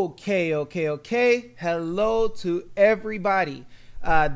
Okay. Hello to everybody.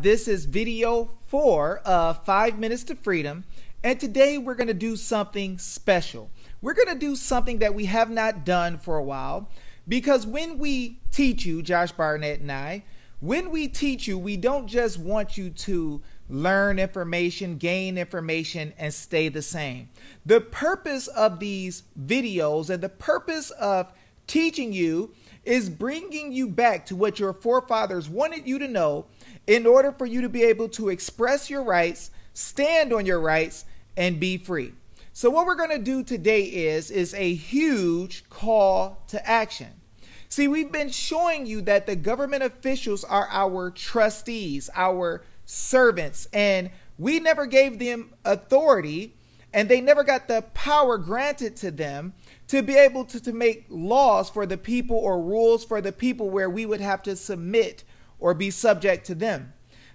This is video 4 of 5 Minutes to Freedom. And today we're going to do something special. We're going to do something that we have not done for a while. Because when we teach you, Josh Barnett and I, when we teach you, we don't just want you to learn information, gain information, and stay the same. The purpose of these videos and the purpose of teaching you is bringing you back to what your forefathers wanted you to know in order for you to be able to express your rights, stand on your rights, and be free. So what we're going to do today is a huge call to action. See, we've been showing you that the government officials are our trustees, our servants, and we never gave them authority, and they never got the power granted to them to be able to make laws for the people or rules for the people where we would have to submit or be subject to them.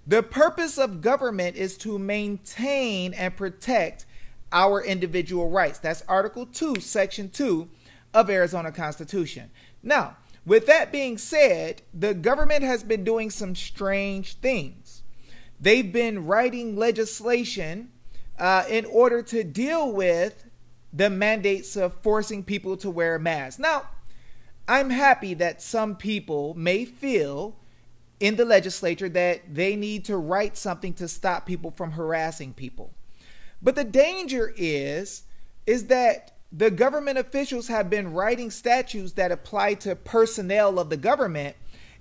The purpose of government is to maintain and protect our individual rights. That's Article 2, Section 2 of Arizona Constitution. Now, with that being said, the government has been doing some strange things. They've been writing legislation in order to deal with the mandates of forcing people to wear a mask. Now, I'm happy that some people may feel in the legislature that they need to write something to stop people from harassing people. But the danger is that the government officials have been writing statutes that apply to personnel of the government,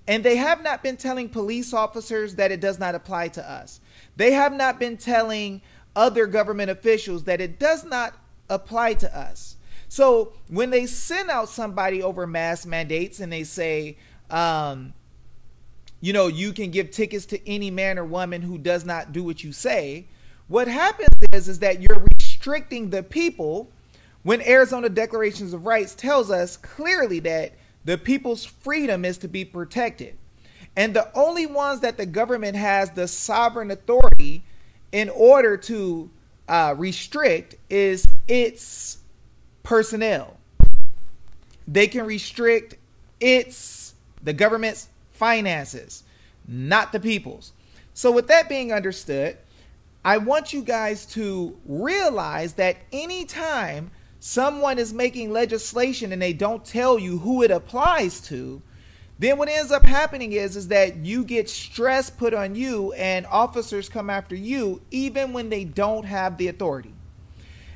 and they have not been telling police officers that it does not apply to us. They have not been telling other government officials that it does not apply to us. So when they send out somebody over mask mandates and they say, you can give tickets to any man or woman who does not do what you say, what happens is that you're restricting the people when Arizona Declarations of Rights tells us clearly that the people's freedom is to be protected. And the only ones that the government has the sovereign authority in order to restrict is its personnel. They can restrict the government's finances, not the people's. So with that being understood, I want you guys to realize that anytime someone is making legislation and they don't tell you who it applies to, then what ends up happening is that you get stress put on you and officers come after you even when they don't have the authority.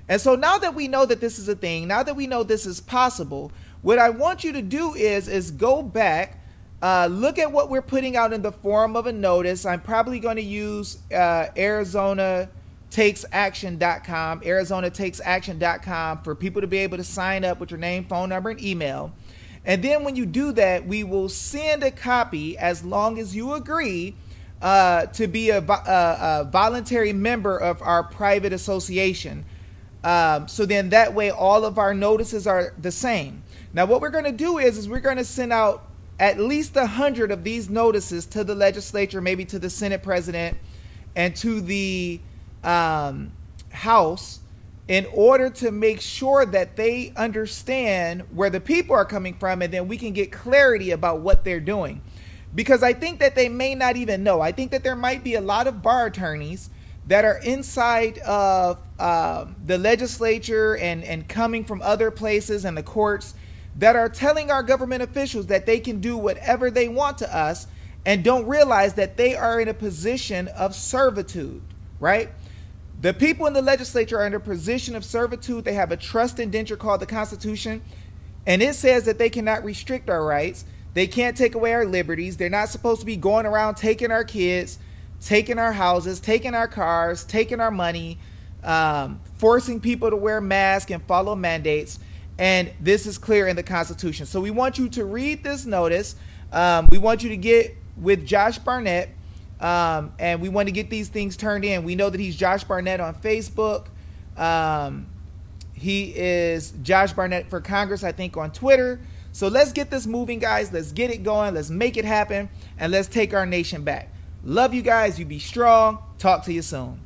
And so now that we know that this is a thing, now that we know this is possible, what I want you to do is go back, look at what we're putting out in the form of a notice. I'm probably going to use ArizonaTakesAction.com, ArizonaTakesAction.com for people to be able to sign up with your name, phone number, and email. And then when you do that, we will send a copy as long as you agree to be a voluntary member of our private association. So then that way all of our notices are the same. Now what we're going to do is we're going to send out at least 100 of these notices to the legislature, maybe to the Senate president and to the House, in order to make sure that they understand where the people are coming from, and then we can get clarity about what they're doing. Because I think that they may not even know. I think that there might be a lot of bar attorneys that are inside of the legislature and coming from other places and the courts that are telling our government officials that they can do whatever they want to us and don't realize that they are in a position of servitude, right? The people in the legislature are in a position of servitude. They have a trust indenture called the Constitution, and it says that they cannot restrict our rights. They can't take away our liberties. They're not supposed to be going around taking our kids, taking our houses, taking our cars, taking our money, forcing people to wear masks and follow mandates. And this is clear in the Constitution. So we want you to read this notice. We want you to get with Josh Barnett. And we want to get these things turned in. We know that he's Josh Barnett on Facebook. He is Josh Barnett for Congress, I think, on Twitter. So let's get this moving, guys. Let's get it going. Let's make it happen. And let's take our nation back. Love you guys. You be strong. Talk to you soon.